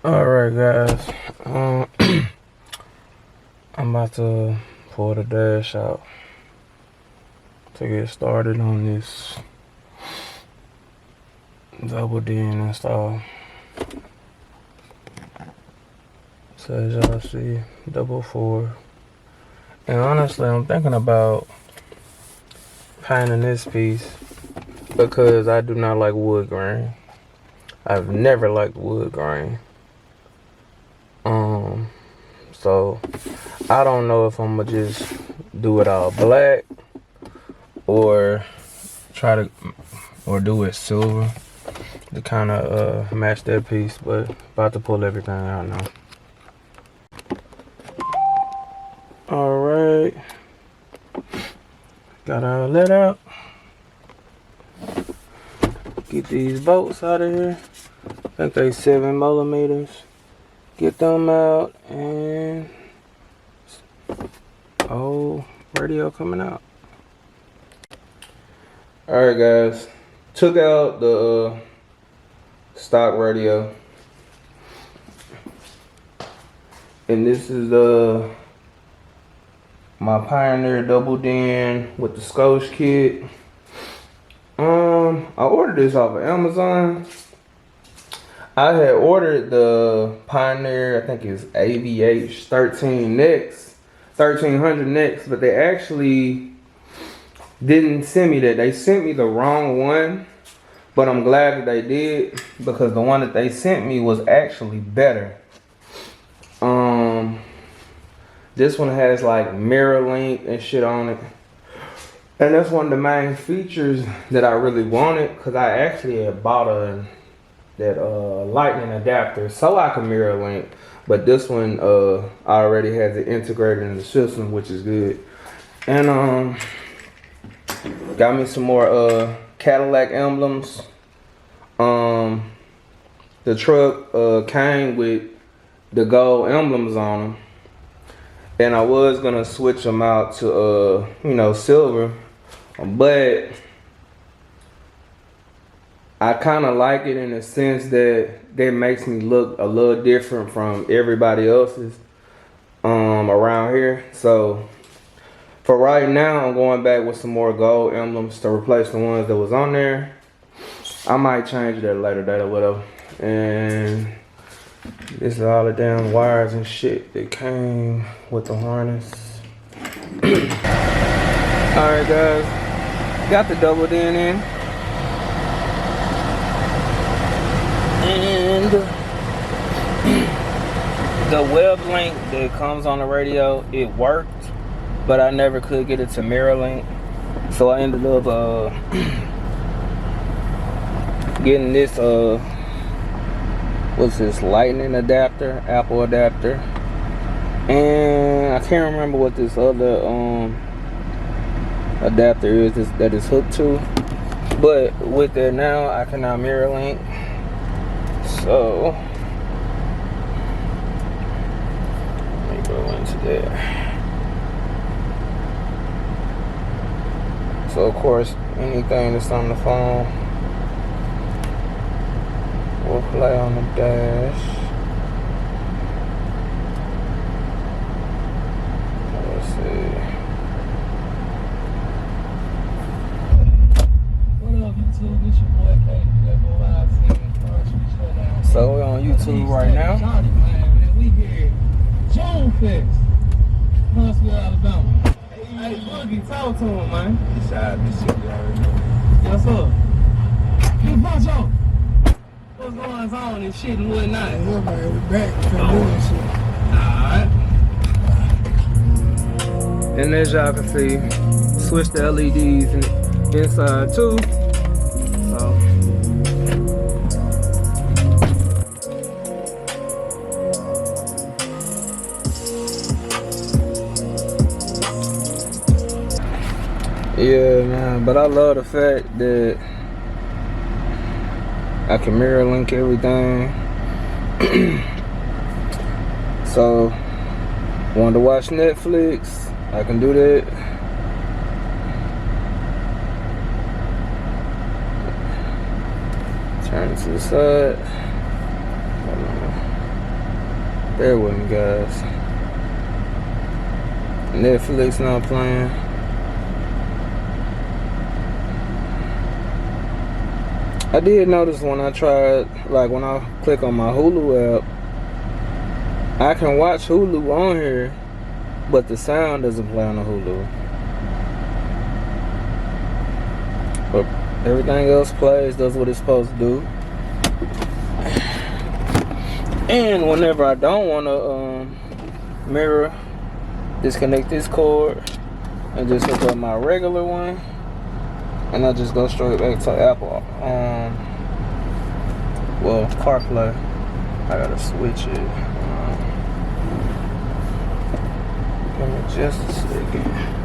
Alright guys, I'm about to pull the dash out to get started on this double D install. So as y'all see, double 4. And honestly, I'm thinking about painting this piece because I do not like wood grain. I've never liked wood grain. So I don't know if I'm gonna just do it all black or do it silver to kind of match that piece, but about to pull everything out now. All right, got all that out. Get these bolts out of here. I think they 7mm. Get them out, and oh, radio coming out. All right, guys, took out the stock radio, and this is my Pioneer double din with the Scotch kit. I ordered this off of Amazon. I had ordered the Pioneer, I think it's AVH 1300 next, but they actually didn't send me that. They sent me the wrong one, but I'm glad that they did because the one that they sent me was actually better. This one has like mirror link and shit on it. And that's one of the main features that I really wanted, because I actually had bought that lightning adapter so I can mirror link, but this one already has it integrated in the system, which is good. And got me some more Cadillac emblems. The truck came with the gold emblems on them, and I was gonna switch them out to silver, but I kind of like it in the sense that makes me look a little different from everybody else's around here. So for right now, I'm going back with some more gold emblems to replace the ones that was on there. I might change it at a later date or whatever. And this is all the damn wires and shit that came with the harness. Alright guys, got the double din in. And the web link that comes on the radio, it worked, but I never could get it to mirror link. So I ended up getting this what's this, lightning adapter, Apple adapter. And I can't remember what this other adapter is that is hooked to. But with that now, I can now mirror link. So let me go into there. So of course, anything that's on the phone will play on the dash. Let's see. What up, YouTube? This your boy K. So we're on YouTube right now. We here, June Fest, Huntsville, Alabama. Hey, Boogie, talk to him, man. Shout out this shit, you already know. Yes, sir. Hey, Poncho, what's going on and shit and whatnot? Yeah, man, we back from doing shit. Alright. And as y'all can see, switch the LEDs inside too. So yeah, man, but I love the fact that I can mirror link everything. So, wanted to watch Netflix, I can do that. Turn to the side. Hold on. Bear with me, guys. Netflix not playing. I did notice when I tried, like when I click on my Hulu app, I can watch Hulu on here, but the sound doesn't play on the Hulu. But everything else plays, does what it's supposed to do. And whenever I don't want to mirror, disconnect this cord and just hook up my regular one, and I just go straight back to Apple. Well, CarPlay. I gotta switch it. Give me just a second.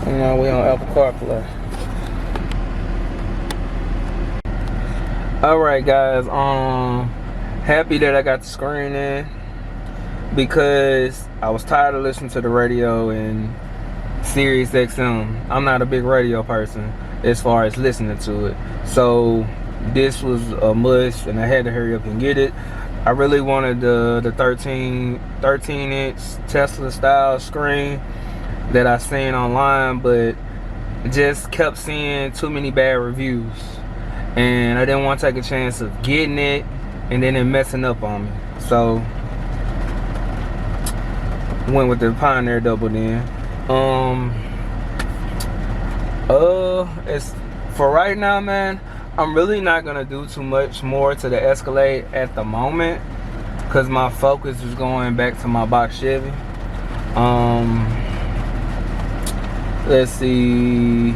And now we on Apple CarPlay. Alright guys, happy that I got the screen in, because I was tired of listening to the radio and Sirius XM. I'm not a big radio person as far as listening to it. So this was a must and I had to hurry up and get it. I really wanted the 13 inch Tesla style screen that I seen online, but just kept seeing too many bad reviews, and I didn't want to take a chance of getting it and then it messing up on me. So went with the Pioneer Double then. It's for right now, man. I'm really not gonna do too much more to the Escalade at the moment, because my focus is going back to my box Chevy. Let's see.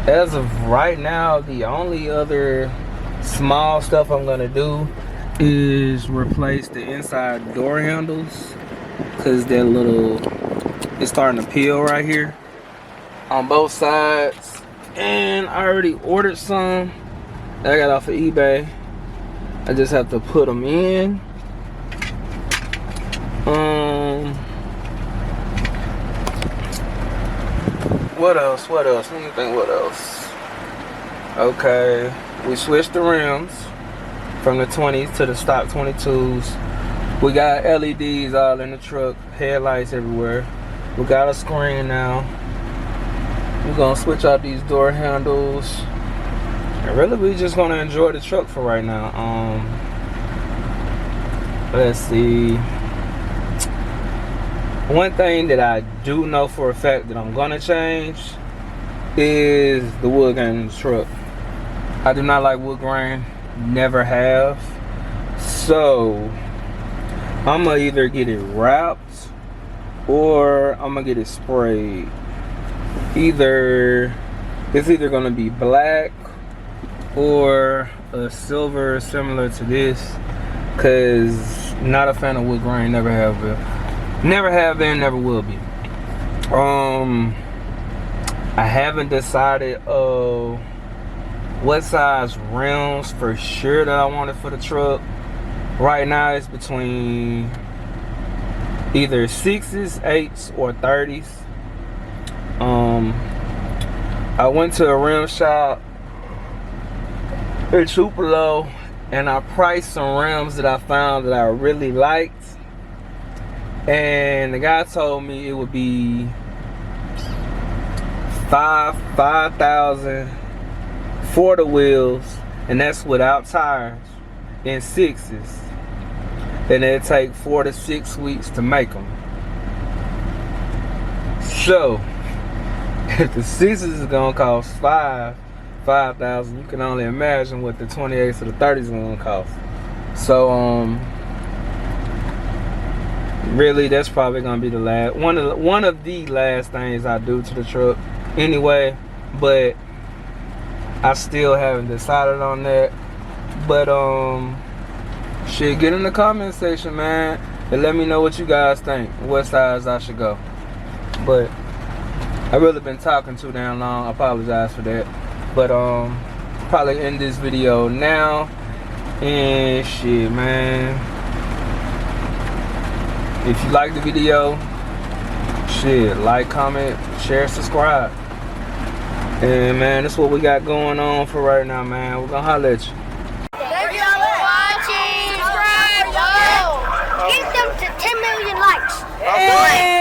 As of right now, the only other small stuff I'm gonna do is replace the inside door handles, because that little, it's starting to peel right here on both sides. And I already ordered some that I got off of eBay. I just have to put them in. What else? Let me think what else. Okay, we switched the rims from the 20s to the stock 22s. We got LEDs all in the truck, headlights everywhere. We got a screen now. We're gonna switch out these door handles. And really, we just gonna enjoy the truck for right now. Let's see. One thing that I do know for a fact that I'm gonna change is the wood grain in the truck. I do not like wood grain, never have. So I'm gonna either get it wrapped or I'm gonna get it sprayed. It's either gonna be black or a silver similar to this, cause not a fan of wood grain, never have been, never will be. I haven't decided what size rims for sure that I wanted for the truck. Right now it's between either 6s, 8s, or 30s. I went to a rim shop in Tupelo and I priced some rims that I found that I really liked, and the guy told me it would be $5,000 for the wheels, and that's without tires, in 6s, and it'd take 4 to 6 weeks to make them. So if the 6s is gonna cost $5,000, you can only imagine what the 28s or the 30s are gonna cost. So really, that's probably gonna be the last one of the last things I do to the truck anyway, but I still haven't decided on that. But shit, get in the comment section, man, and let me know what you guys think, what size I should go. But I've really been talking too damn long, I apologize for that. But probably end this video now. And shit, man. If you like the video, shit, like, comment, share, subscribe. And man, that's what we got going on for right now, man. We're gonna holler at you. Thank you for watching. Subscribe. Yo, get them to 10 million likes. Hey.